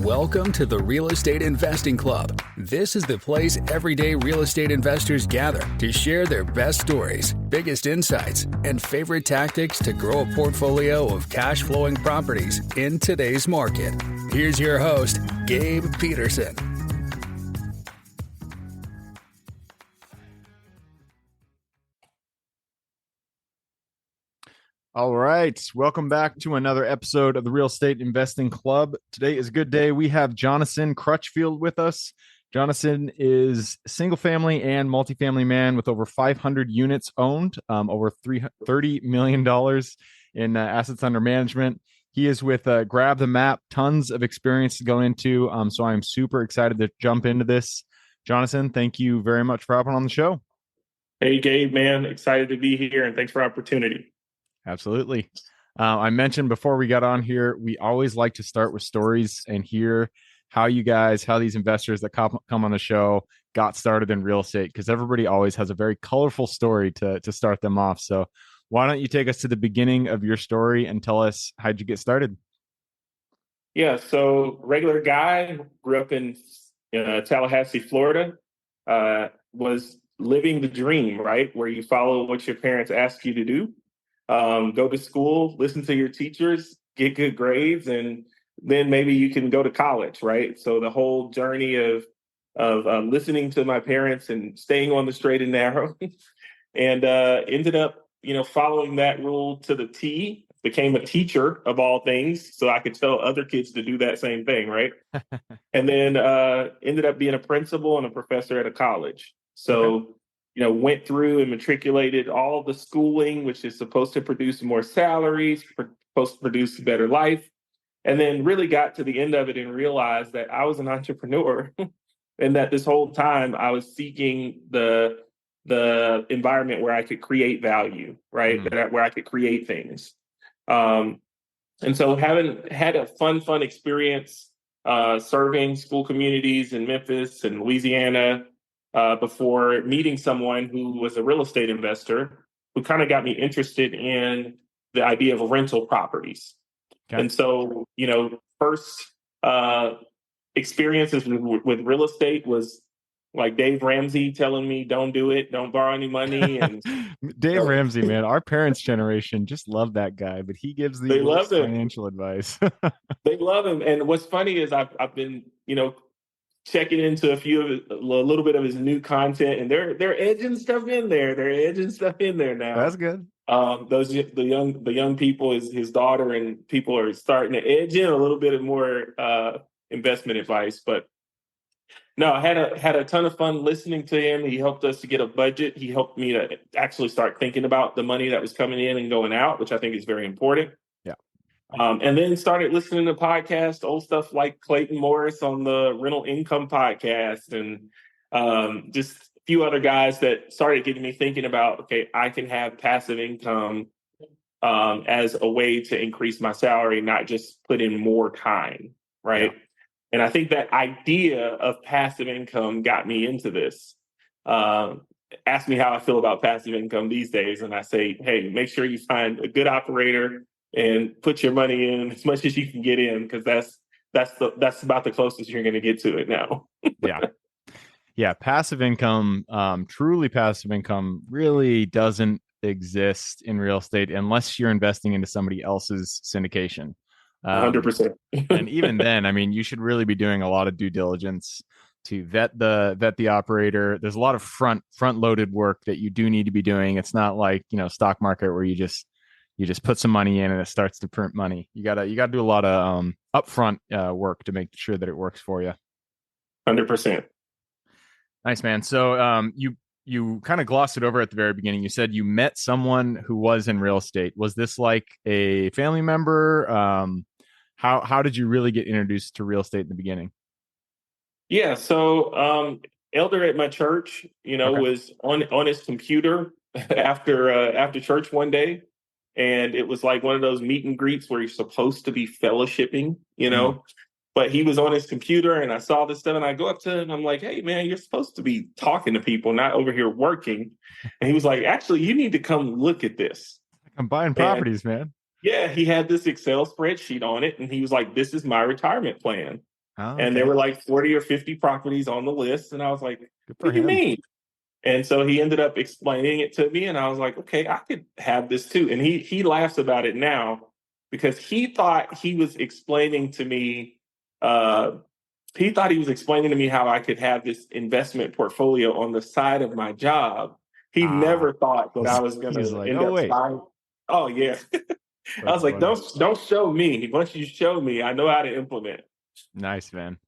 Welcome to the Real Estate Investing Club. This is the place everyday real estate investors gather to share their best stories, biggest insights, and favorite tactics to grow a portfolio of cash-flowing properties in today's market. Here's your host, Gabe Peterson. All right. Welcome back to another episode of the Real Estate Investing Club. Today is a good day. We have Jonathan Crutchfield with us. Jonathan is a single family and multifamily man with over 500 units owned, over $30 million in assets under management. He is with Grab the Map, tons of experience to go into. So I'm super excited to jump into this. Jonathan, thank you very much for hopping on the show. Hey, Gabe, man. Excited to be here, and thanks for the opportunity. Absolutely. I mentioned before we got on here, we always like to start with stories and hear how these investors that come on the show got started in real estate, because everybody always has a very colorful story to start them off. So why don't you take us to the beginning of your story and tell us how'd you get started? Yeah, so regular guy, grew up in Tallahassee, Florida, was living the dream, right? Where you follow what your parents ask you to do. Go to school, listen to your teachers, get good grades, and then maybe you can go to college, right? So the whole journey of listening to my parents and staying on the straight and narrow, and ended up, following that rule to the T. Became a teacher of all things, so I could tell other kids to do that same thing, right? And then ended up being a principal and a professor at a college. So. Okay. Went through and matriculated all the schooling, which is supposed to produce more salaries, supposed to produce a better life. And then really got to the end of it and realized that I was an entrepreneur and that this whole time I was seeking the environment where I could create value, right? Mm-hmm. Where I could create things. And so having had a fun experience serving school communities in Memphis and Louisiana, before meeting someone who was a real estate investor who kind of got me interested in the idea of rental properties. Okay. And so, first experiences with real estate was like Dave Ramsey telling me, don't do it, don't borrow any money. And Dave Ramsey, man, our parents' generation just love that guy, but he gives the worst financial advice. They love him. And what's funny is I've been, checking into a little bit of his new content, and they're edging stuff in there. They're edging stuff in there now. That's good. The young people, his daughter and people are starting to edge in a little bit of more investment advice. But no, I had a ton of fun listening to him. He helped us to get a budget. He helped me to actually start thinking about the money that was coming in and going out, which I think is very important. And then started listening to podcasts, old stuff like Clayton Morris on the Rental Income Podcast, and just a few other guys that started getting me thinking about, okay, I can have passive income as a way to increase my salary, not just put in more time, right? Yeah. And I think that idea of passive income got me into this. Ask me how I feel about passive income these days, and I say, hey, make sure you find a good operator and put your money in as much as you can get in, because that's about the closest you're going to get to it now. Yeah. Passive income, truly passive income, really doesn't exist in real estate unless you're investing into somebody else's syndication. 100%. And even then, I mean, you should really be doing a lot of due diligence to vet the operator. There's a lot of front loaded work that you do need to be doing. It's not like, stock market where you just put some money in and it starts to print money. You gotta do a lot of upfront work to make sure that it works for you. 100%. Nice, man. So you kind of glossed it over at the very beginning. You said you met someone who was in real estate. Was this like a family member? How did you really get introduced to real estate in the beginning? Yeah. So elder at my church, okay, was on his computer after church one day. And it was like one of those meet and greets where you're supposed to be fellowshipping, but he was on his computer and I saw this stuff and I go up to him and I'm like, hey, man, you're supposed to be talking to people, not over here working. And he was like, actually, you need to come look at this. I'm buying properties, man. Yeah, he had this Excel spreadsheet on it and he was like, this is my retirement plan. Oh, And okay. there were like 40 or 50 properties on the list. And I was like, Good for what do you him. mean? And so he ended up explaining it to me, and I was like, okay, I could have this too. And he laughs about it now because he thought he was explaining to me, uh, he thought he was explaining to me how I could have this investment portfolio on the side of my job. He Ah, never thought that I was going he's to like, end oh up wait, buying. Oh yeah, I that's was like, funny. don't show me. Once you show me, I know how to implement. Nice, man.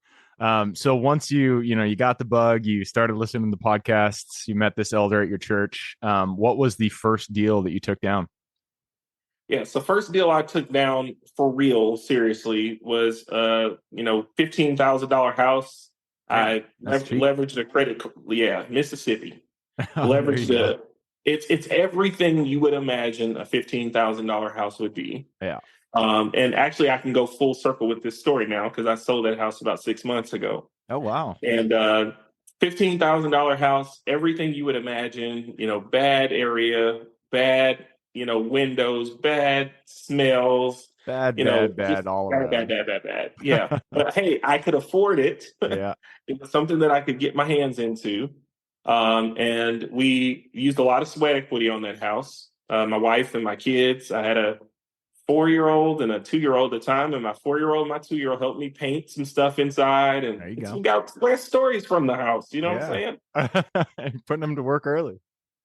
So once you got the bug, you started listening to the podcasts, you met this elder at your church. What was the first deal that you took down? Yeah, so first deal I took down for real, seriously, was $15,000 house. Damn, I that's cheap. leveraged a credit, yeah, Mississippi. Oh, there you Leveraged go. a, it's everything you would imagine a $15,000 house would be. Yeah. And actually, I can go full circle with this story now because I sold that house about 6 months ago. Oh, wow. And $15,000 house, everything you would imagine, bad area, bad, windows, bad smells, Bad, bad, just bad all bad, bad, around. bad, bad, bad. Yeah. But hey, I could afford it. Yeah. It was something that I could get my hands into. And we used a lot of sweat equity on that house. My wife and my kids. I had a 4-year-old and a 2-year-old at the time, and my 4-year-old and my 2-year-old helped me paint some stuff inside and There you some go. got stories from the house. You know what I'm Yeah. saying? Putting them to work early.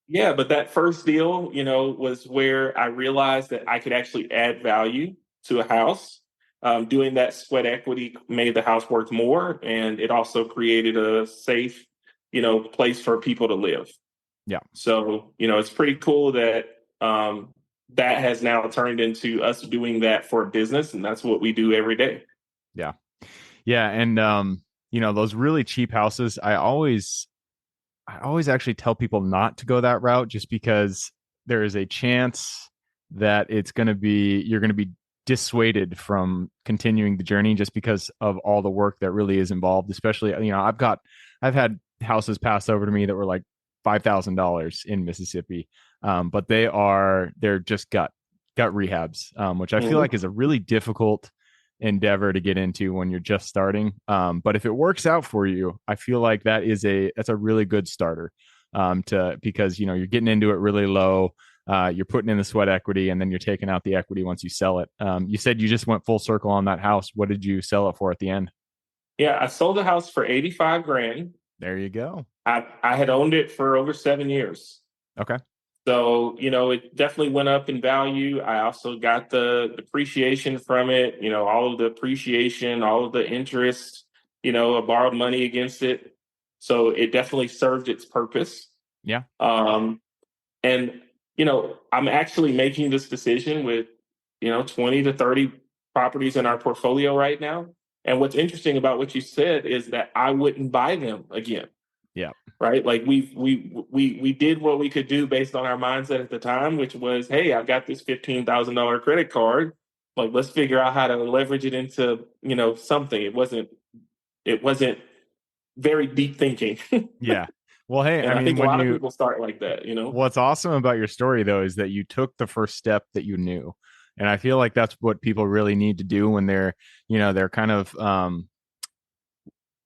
Yeah, but that first deal, was where I realized that I could actually add value to a house. Doing that sweat equity made the house worth more, and it also created a safe, place for people to live. Yeah. So, it's pretty cool that that has now turned into us doing that for business, and that's what we do every day. Yeah. Yeah. And those really cheap houses, I always actually tell people not to go that route just because there is a chance that you're going to be dissuaded from continuing the journey just because of all the work that really is involved. Especially, I've had houses passed over to me that were like $5,000 in Mississippi. But they're just gut rehabs, which I feel Mhm. like is a really difficult endeavor to get into when you're just starting. But if it works out for you, I feel like that's a really good starter. Because you're getting into it really low. You're putting in the sweat equity, and then you're taking out the equity once you sell it. You said you just went full circle on that house. What did you sell it for at the end? Yeah, I sold the house for 85 grand. There you go. I had owned it for over 7 years. Okay. So, it definitely went up in value. I also got the depreciation from it, all of the appreciation, all of the interest, I borrowed money against it. So it definitely served its purpose. Yeah. Um, and, I'm actually making this decision with, 20 to 30 properties in our portfolio right now. And what's interesting about what you said is that I wouldn't buy them again. Yeah. Right. Like we did what we could do based on our mindset at the time, which was, hey, I've got this $15,000 credit card. Like, let's figure out how to leverage it into, something. It wasn't very deep thinking. Yeah. Well, hey, I And I mean, think a lot of people start like that. what's awesome about your story though is that you took the first step that you knew. And I feel like that's what people really need to do when they're kind of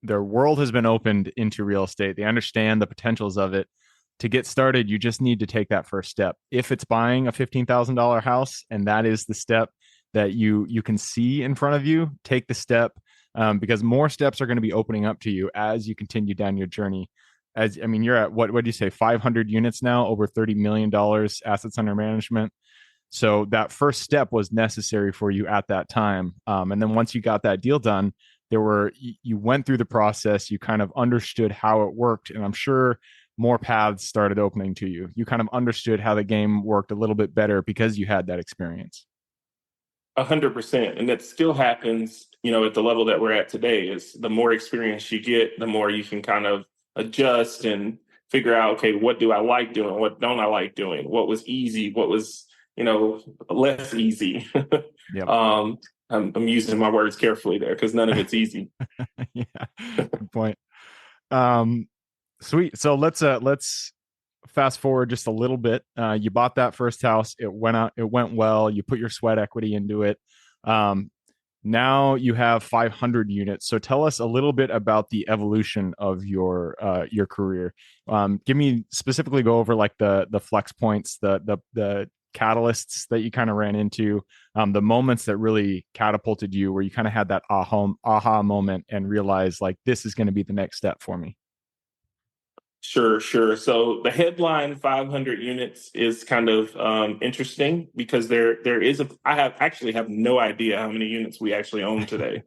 their world has been opened into real estate. They understand the potentials of it. To get started, you just need to take that first step. If it's buying a $15,000 house and that is the step that you can see in front of you, take the step, because more steps are going to be opening up to you as you continue down your journey. You're at what do you say, 500 units now, over $30 million assets under management. So that first step was necessary for you at that time. And then once you got that deal done, you went through the process, you kind of understood how it worked. And I'm sure more paths started opening to you. You kind of understood how the game worked a little bit better because you had that experience. 100%. And that still happens, at the level that we're at today. Is the more experience you get, the more you can kind of adjust and figure out, okay, what do I like doing? What don't I like doing? What was easy? What was, less easy? Yep. I'm using my words carefully there because none of it's easy. Yeah. Good point. Um, Sweet. So let's fast forward just a little bit. You bought that first house. It went well. You put your sweat equity into it. Now you have 500 units. So tell us a little bit about the evolution of your career. Give me specifically, go over like the flex points, the catalysts that you kind of ran into, the moments that really catapulted you, where you kind of had that aha moment and realized like this is going to be the next step for me. Sure, sure. So the headline 500 units is kind of interesting because there is I have no idea how many units we actually own today.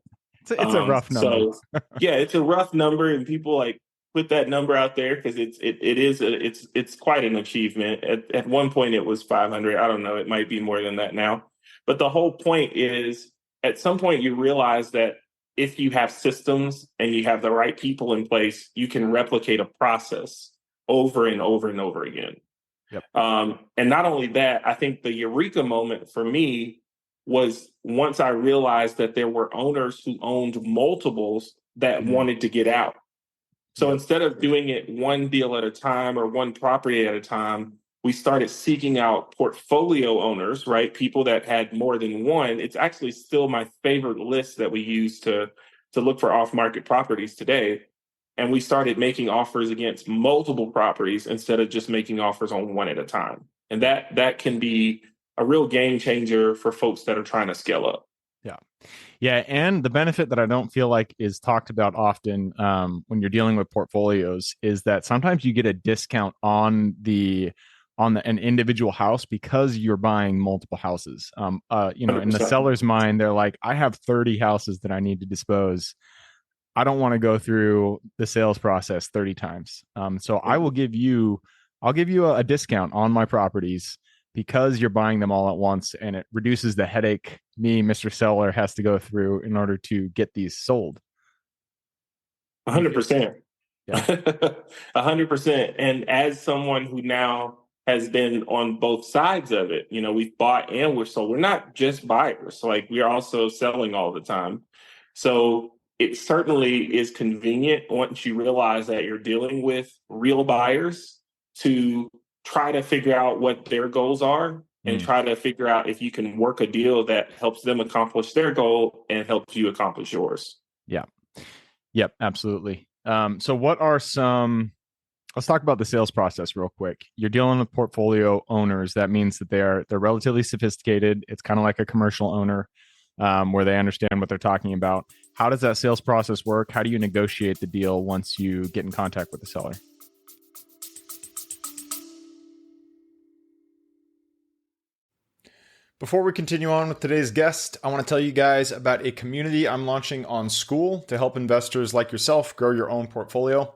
It's a rough number. So yeah, it's a rough number, and people like put that number out there because it's quite an achievement. At one point, it was 500. I don't know. It might be more than that now. But the whole point is, at some point, you realize that if you have systems and you have the right people in place, you can replicate a process over and over and over again. Yep. And not only that, I think the eureka moment for me was once I realized that there were owners who owned multiples that wanted to get out. So instead of doing it one deal at a time or one property at a time, we started seeking out portfolio owners, right? People that had more than one. It's actually still my favorite list that we use to look for off-market properties today. And we started making offers against multiple properties instead of just making offers on one at a time. And that can be a real game changer for folks that are trying to scale up. Yeah. And the benefit that I don't feel like is talked about often when you're dealing with portfolios is that sometimes you get a discount on an individual house because you're buying multiple houses. In the 100%. seller's mind, they're like, I have 30 houses that I need to dispose. I don't want to go through the sales process 30 times. So I'll give you a discount on my properties because you're buying them all at once, and it reduces the headache me, Mr. Seller, has to go through in order to get these sold. 100%. Yeah. 100%. And as someone who now has been on both sides of it, we've bought and we're sold. We're not just buyers. Like, we're also selling all the time. So it certainly is convenient once you realize that you're dealing with real buyers to try to figure out what their goals are and try to figure out if you can work a deal that helps them accomplish their goal and helps you accomplish yours. Yeah. Yep, absolutely. So let's talk about the sales process real quick. You're dealing with portfolio owners. That means that they're relatively sophisticated. It's kind of like a commercial owner where they understand what they're talking about. How does that sales process work? How do you negotiate the deal once you get in contact with the seller? Before we continue on with today's guest, I want to tell you guys about a community I'm launching on School to help investors like yourself grow your own portfolio.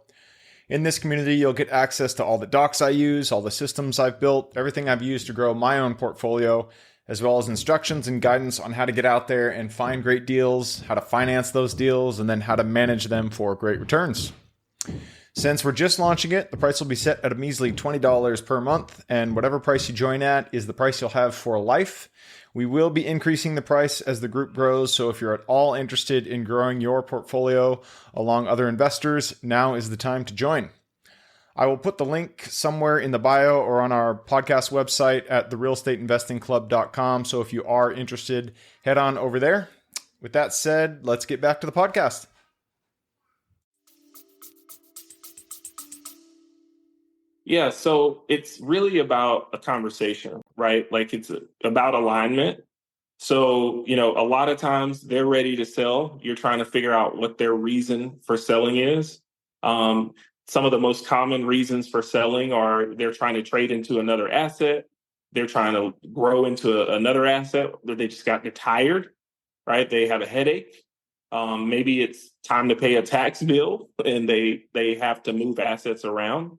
In this community, you'll get access to all the docs I use, all the systems I've built, everything I've used to grow my own portfolio, as well as instructions and guidance on how to get out there and find great deals, how to finance those deals, and then how to manage them for great returns. Since we're just launching it, the price will be set at a measly $20 per month, and whatever price you join at is the price you'll have for life. We will be increasing the price as the group grows, so if you're at all interested in growing your portfolio along other investors, now is the time to join. I will put the link somewhere in the bio or on our podcast website at therealestateinvestingclub.com, so if you are interested, head on over there. With that said, let's get back to the podcast. Yeah, so it's really about a conversation, right? Like, it's about alignment. So, a lot of times they're ready to sell. You're trying to figure out what their reason for selling is. Some of the most common reasons for selling are they're trying to trade into another asset. They're trying to grow into another asset that they just got tired, right? They have a headache. Maybe it's time to pay a tax bill and they have to move assets around.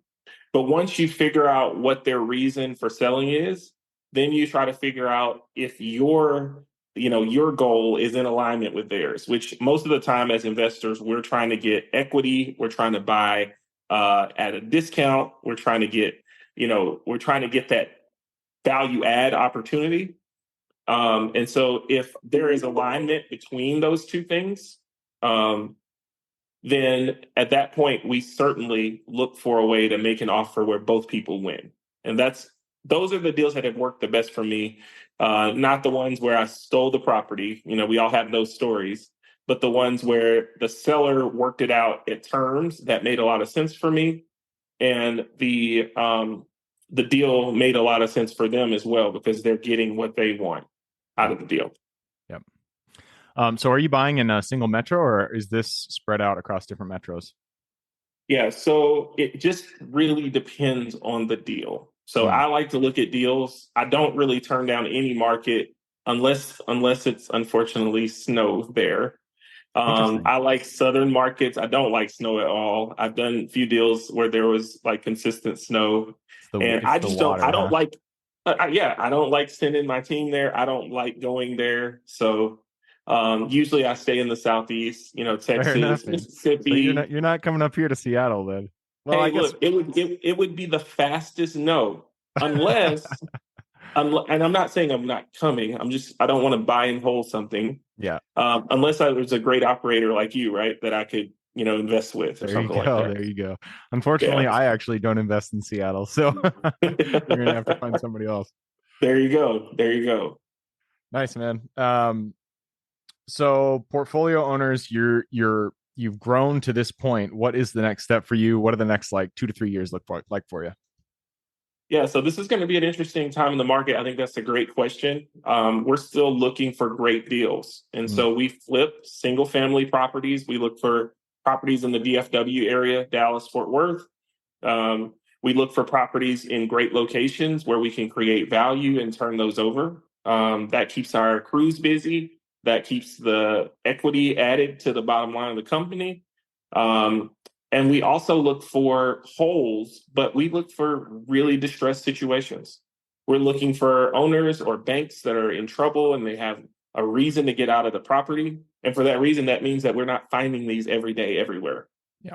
But once you figure out what their reason for selling is, then you try to figure out if your goal is in alignment with theirs, which most of the time as investors, we're trying to get equity. We're trying to buy at a discount. We're trying to get that value add opportunity. And so if there is alignment between those two things, then at that point, we certainly look for a way to make an offer where both people win. And that's those are the deals that have worked the best for me. Not the ones where I stole the property. We all have those stories, but the ones where the seller worked it out at terms that made a lot of sense for me, and the deal made a lot of sense for them as well because they're getting what they want out of the deal. Yep. So are you buying in a single metro, or is this spread out across different metros? Yeah, so it just really depends on the deal. So I like to look at deals. I don't really turn down any market unless it's unfortunately snow there. Interesting. I like southern markets. I don't like snow at all. I've done a few deals where there was like consistent snow, and It's the I water, don't huh? like. Yeah, I don't like sending my team there. I don't like going there. So usually I stay in the southeast. Fair enough, Texas, man. So you're Mississippi. not coming up here to Seattle then. Well, I Hey, guess look, it would be the fastest no, unless and I'm not saying I'm not coming. I don't want to buy and hold something yeah. unless I was a great operator like you, right? That I could invest with or There you something like go. that. There you go. Unfortunately, Yeah. I actually don't invest in Seattle, so you're gonna have to find somebody else. There you go. There you go. Nice, man. So portfolio owners, you've grown to this point. What is the next step for you? What are the next like 2 to 3 years look for you? Yeah, so this is going to be an interesting time in the market. I think that's a great question. We're still looking for great deals. And Mm, so we flip single family properties. We look for properties in the DFW area, Dallas, Fort Worth. We look for properties in great locations where we can create value and turn those over. That keeps our crews busy. That keeps the equity added to the bottom line of the company. Um, and we also look for holes, but we look for really distressed situations. We're looking for owners or banks that are in trouble and they have a reason to get out of the property. And for that reason, that means that we're not finding these every day, everywhere. yeah.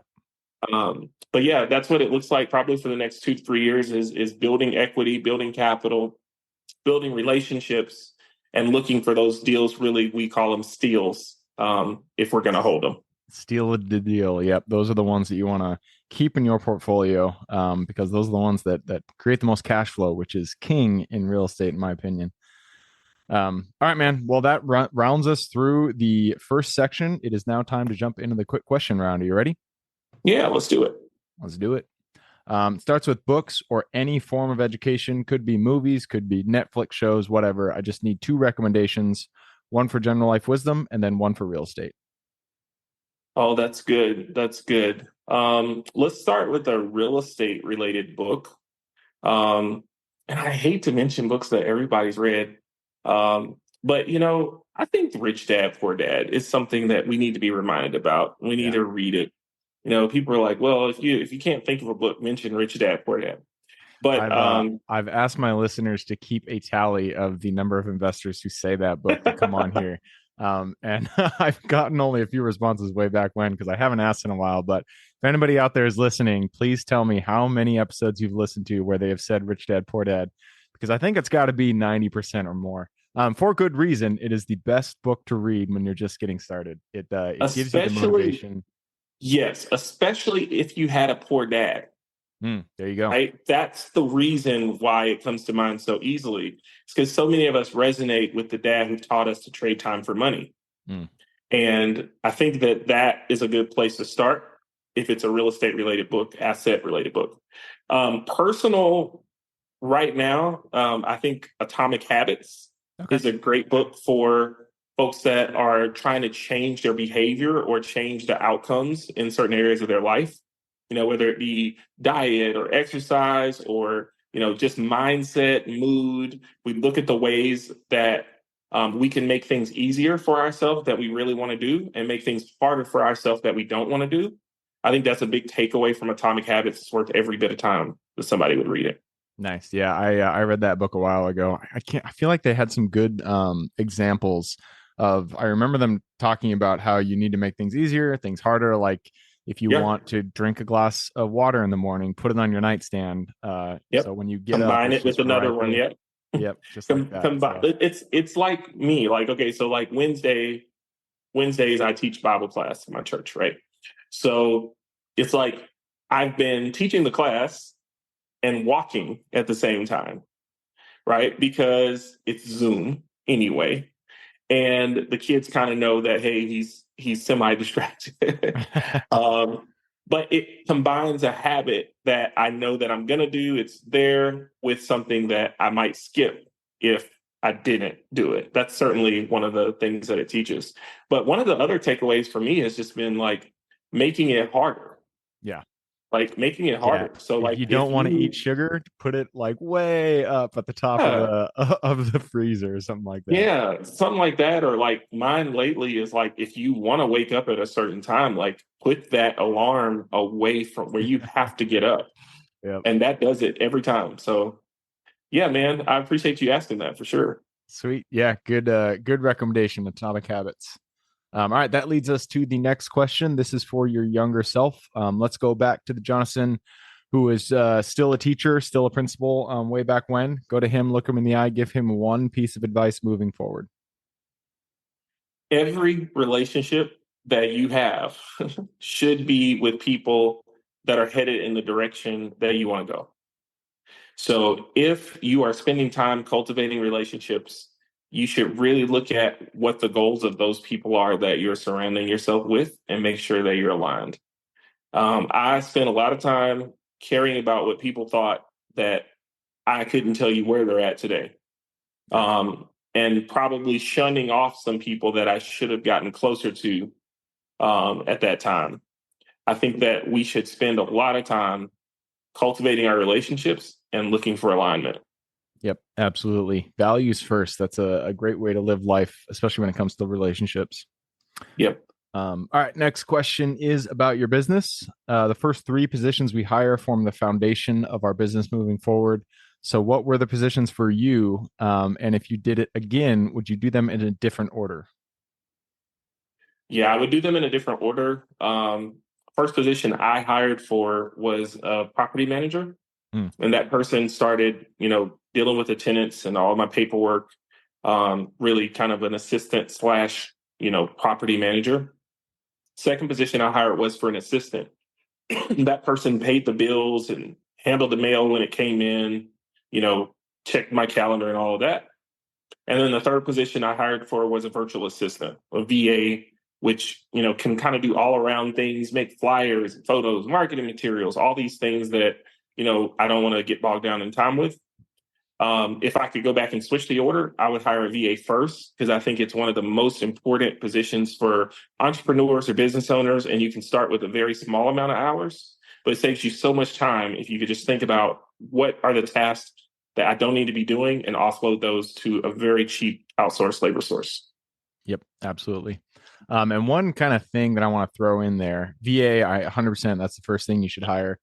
But yeah, that's what it looks like probably for the next 2 to 3 years is building equity, building capital, building relationships, and looking for those deals. Really, we call them steals if we're going to hold them. Steal the deal. Yep. Those are the ones that you want to keep in your portfolio, because those are the ones that create the most cash flow, which is king in real estate, in my opinion. All right, man. Well, that rounds us through the first section. It is now time to jump into the quick question round. Are you ready? Yeah, let's do it. Let's do it. It starts with books or any form of education. Could be movies, could be Netflix shows, whatever. I just need 2 recommendations, one for general life wisdom and then one for real estate. Oh, that's good. That's good. Let's start with a real estate related book. Um, and I hate to mention books that everybody's read. But I think Rich Dad Poor Dad is something that we need to be reminded about. We need Yeah. to read it. People are like, well, if you can't think of a book, mention Rich Dad Poor Dad. But I've asked my listeners to keep a tally of the number of investors who say that book to come on here. And I've gotten only a few responses way back when because I haven't asked in a while. But if anybody out there is listening, please tell me how many episodes you've listened to where they have said Rich Dad Poor Dad, because I think it's got to be 90% or more. For good reason. It is the best book to read when you're just getting started. It gives you the especially, motivation. yes, especially if you had a poor dad. There you go. Right? That's the reason why it comes to mind so easily. It's because so many of us resonate with the dad who taught us to trade time for money. Mm. And I think that is a good place to start if it's a real estate related book, asset related book. Personal, right now, I think Atomic Habits Okay. is a great book for folks that are trying to change their behavior or change the outcomes in certain areas of their life. Whether it be diet or exercise or just mindset, mood. We look at the ways that we can make things easier for ourselves that we really want to do and make things harder for ourselves that we don't want to do. I think that's a big takeaway from Atomic Habits. It's worth every bit of time that somebody would read it. Nice. Yeah, I read that book a while ago. I feel like they had some good examples of. I remember them talking about how you need to make things easier, things harder. Like if you Yep. want to drink a glass of water in the morning, put it on your nightstand. So Yep. when you get up, Combine it's it with just another right one. there. Yep. Yep, just like that. Combine. So It's like me. Like, okay, so like Wednesdays I teach Bible class in my church, right? So it's like I've been teaching the class and walking at the same time. right? Because it's Zoom anyway. And the kids kind of know that, hey, he's semi-distracted. um, but it combines a habit that I know that I'm gonna do. It's there with something that I might skip if I didn't do it. That's certainly one of the things that it teaches. But one of the other takeaways for me has just been like making it harder. Yeah. Like making it Yeah. harder. So If like you if don't want to eat you sugar, put it like way up at the top of yeah, the of the freezer or something like that. yeah, something like that. Or like mine lately is like if you want to wake up at a certain time, like put that alarm away from where you have to get up. Yep. And that does it every time. So yeah, man, I appreciate you asking that for sure. Sweet. Yeah, good recommendation, Atomic Habits. All right, that leads us to the next question. This is for your younger self. Let's go back to the Jonathan who is still a teacher, still a principal way back when. Go to him, look him in the eye, give him one piece of advice moving forward. Every relationship that you have should be with people that are headed in the direction that you want to go. So if you are spending time cultivating relationships, you should really look at what the goals of those people are that you're surrounding yourself with and make sure that you're aligned. I spent a lot of time caring about what people thought that I couldn't tell you where they're at today. And probably shunning off some people that I should have gotten closer to at that time. I think that we should spend a lot of time cultivating our relationships and looking for alignment. Yep, absolutely. Values first. That's a great way to live life, especially when it comes to relationships. Yep. All right, next question is about your business. The first three positions we hire form the foundation of our business moving forward. So, what were the positions for you? And if you did it again, would you do them in a different order? Yeah, I would do them in a different order. First position I hired for was a property manager. Mm. And that person started, dealing with the tenants and all my paperwork, really kind of an assistant slash, property manager. Second position I hired was for an assistant. That person paid the bills and handled the mail when it came in, you know, checked my calendar and all of that. And then the third position I hired for was a virtual assistant, a VA, which, can kind of do all around things, make flyers, photos, marketing materials, all these things that, I don't want to get bogged down in time with. If I could go back and switch the order, I would hire a VA first because I think it's one of the most important positions for entrepreneurs or business owners. And you can start with a very small amount of hours, but it saves you so much time if you could just think about what are the tasks that I don't need to be doing and offload those to a very cheap outsourced labor source. Yep, absolutely. And one kind of thing that I want to throw in there, VA, I 100%, that's the first thing you should hire.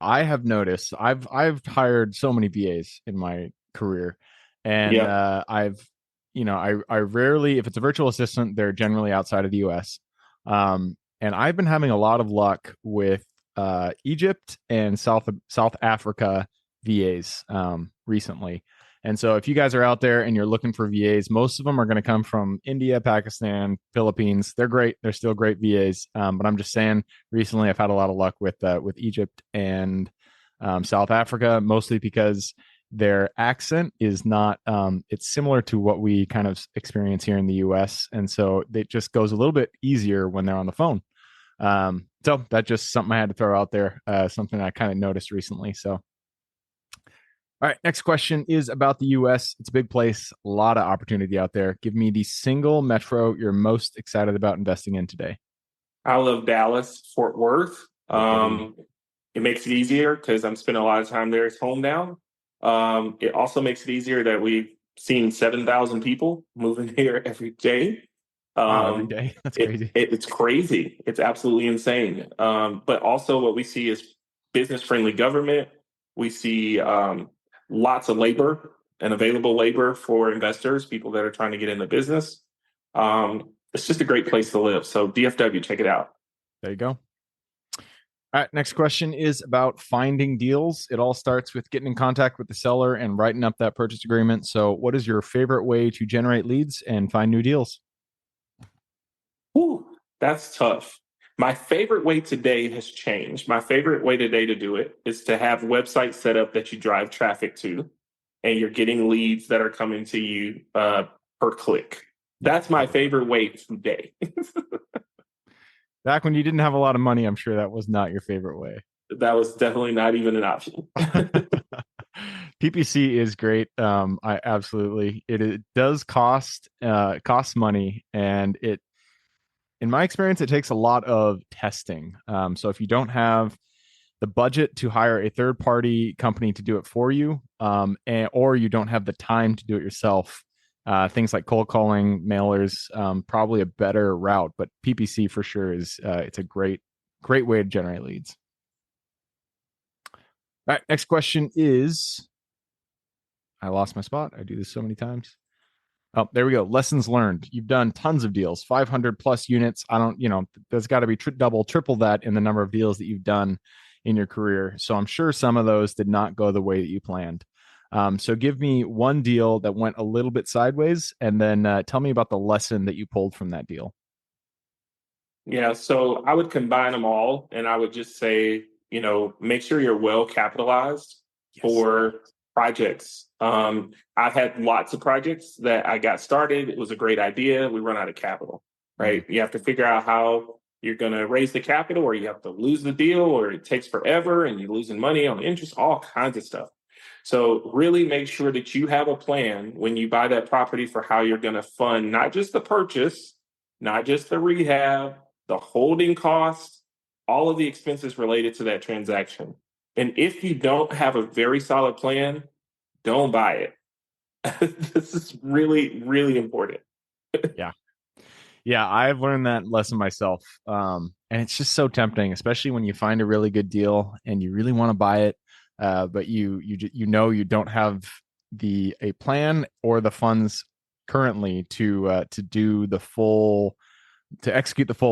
I have noticed I've hired so many VAs in my career, and Yeah. I rarely, if it's a virtual assistant, they're generally outside of the US. And I've been having a lot of luck with Egypt and South Africa VAs recently. And so if you guys are out there and you're looking for VAs, most of them are going to come from India, Pakistan, Philippines. They're great. They're still great VAs. But I'm just saying, recently I've had a lot of luck with Egypt and South Africa, mostly because their accent is not it's similar to what we kind of experience here in the US. And so it just goes a little bit easier when they're on the phone. So that's just something I had to throw out there, something I kind of noticed recently. So all right, next question is about the US. It's a big place, a lot of opportunity out there. Give me the single metro you're most excited about investing in today. I love Dallas, Fort Worth. Yep, buddy. It makes it easier because I'm spending a lot of time there. It's home now. It also makes it easier that we've seen 7,000 people moving here every day. Wow, every day. That's crazy. It's crazy. It's absolutely insane. But also, what we see is business friendly government. We see lots of labor and available labor for investors, people that are trying to get into business. It's just a great place to live. So DFW, check it out. There you go. All right, next question is about finding deals. It all starts with getting in contact with the seller and writing up that purchase agreement. So, what is your favorite way to generate leads and find new deals? Ooh, that's tough. My favorite way today has changed. My favorite way today to do it is to have websites set up that you drive traffic to. and you're getting leads that are coming to you per click. That's my favorite way today. Back when you didn't have a lot of money, I'm sure that was not your favorite way. That was definitely not even an option. PPC is great. I absolutely, it does cost money, and in my experience, it takes a lot of testing. So if you don't have the budget to hire a third party company to do it for you, or you don't have the time to do it yourself, things like cold calling, mailers, probably a better route. But PPC for sure is it's a great way to generate leads. All right, next question is, I lost my spot. I do this so many times. Oh, there we go. Lessons learned. You've done tons of deals, 500 plus units. There's got to be double, triple that in the number of deals that you've done in your career. So I'm sure some of those did not go the way that you planned. So give me one deal that went a little bit sideways, and then tell me about the lesson that you pulled from that deal. Yeah, so I would combine them all, and I would just say, make sure you're well capitalized for projects. I've had lots of projects that I got started. It was a great idea. We run out of capital, right? You have to figure out how you're going to raise the capital, or you have to lose the deal, or it takes forever and you're losing money on interest, all kinds of stuff. So really make sure that you have a plan when you buy that property for how you're going to fund not just the purchase, not just the rehab, the holding costs, all of the expenses related to that transaction. And if you don't have a very solid plan, don't buy it. This is really, really important. Yeah, I've learned that lesson myself. And it's just so tempting, especially when you find a really good deal and you really want to buy it, but you don't have a plan or the funds currently to execute the full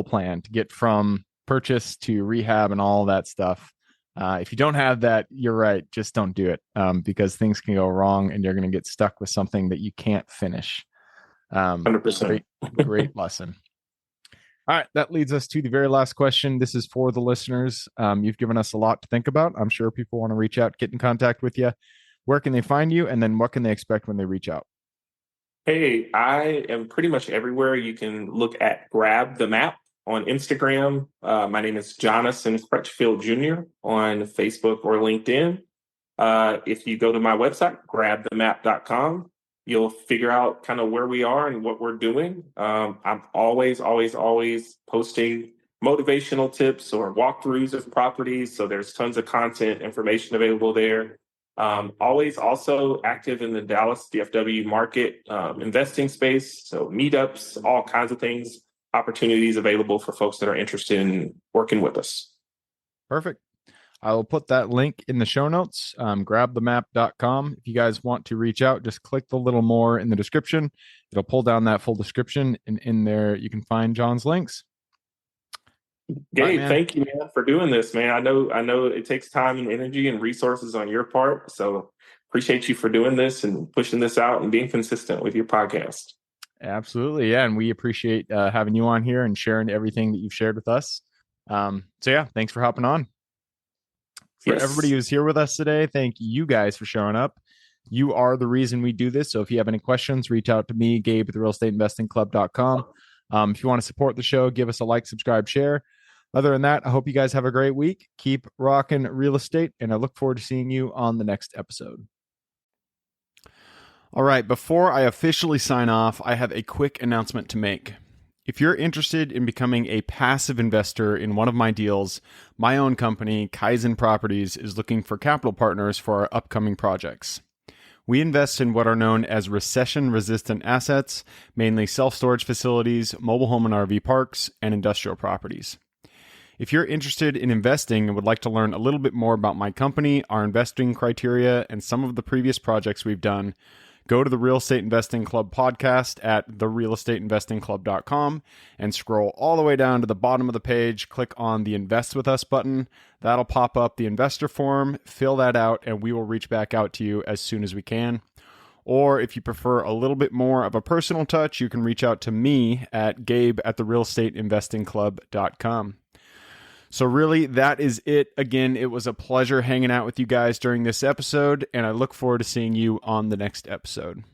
plan, to get from purchase to rehab and all that stuff. If you don't have that, you're right. Just don't do it, because things can go wrong and you're going to get stuck with something that you can't finish. 100%. Great lesson. All right, that leads us to the very last question. This is for the listeners. You've given us a lot to think about. I'm sure people want to reach out, get in contact with you. Where can they find you? And then what can they expect when they reach out? Hey, I am pretty much everywhere. You can look at Grab the Map on Instagram. My name is Jonathan Crutchfield Jr. on Facebook or LinkedIn. If you go to my website, grabthemap.com, you'll figure out kind of where we are and what we're doing. I'm always posting motivational tips or walkthroughs of properties. So there's tons of content, information available there. Always also active in the Dallas DFW market investing space. So meetups, all kinds of things, opportunities available for folks that are interested in working with us. Perfect. I will put that link in the show notes, grabthemap.com. If you guys want to reach out, just click the little more in the description. It'll pull down that full description, and in there you can find John's links. Gabe, thank you, man, for doing this, man. I know it takes time and energy and resources on your part. So appreciate you for doing this and pushing this out and being consistent with your podcast. Absolutely. Yeah. And we appreciate having you on here and sharing everything that you've shared with us. So yeah, thanks for hopping on. For everybody who's here with us today, thank you guys for showing up. You are the reason we do this. So if you have any questions, reach out to me, Gabe at therealestateinvestingclub.com. If you want to support the show, give us a like, subscribe, share. Other than that, I hope you guys have a great week. Keep rocking real estate, and I look forward to seeing you on the next episode. All right, before I officially sign off, I have a quick announcement to make. If you're interested in becoming a passive investor in one of my deals, my own company, Kaizen Properties, is looking for capital partners for our upcoming projects. We invest in what are known as recession-resistant assets, mainly self-storage facilities, mobile home and RV parks, and industrial properties. If you're interested in investing and would like to learn a little bit more about my company, our investing criteria, and some of the previous projects we've done, go to the Real Estate Investing Club podcast at therealestateinvestingclub.com and scroll all the way down to the bottom of the page. Click on the Invest With Us button. That'll pop up the investor form. Fill that out, and we will reach back out to you as soon as we can. Or if you prefer a little bit more of a personal touch, you can reach out to me at gabe@therealestateinvestingclub.com. So really, that is it. Again, it was a pleasure hanging out with you guys during this episode, and I look forward to seeing you on the next episode.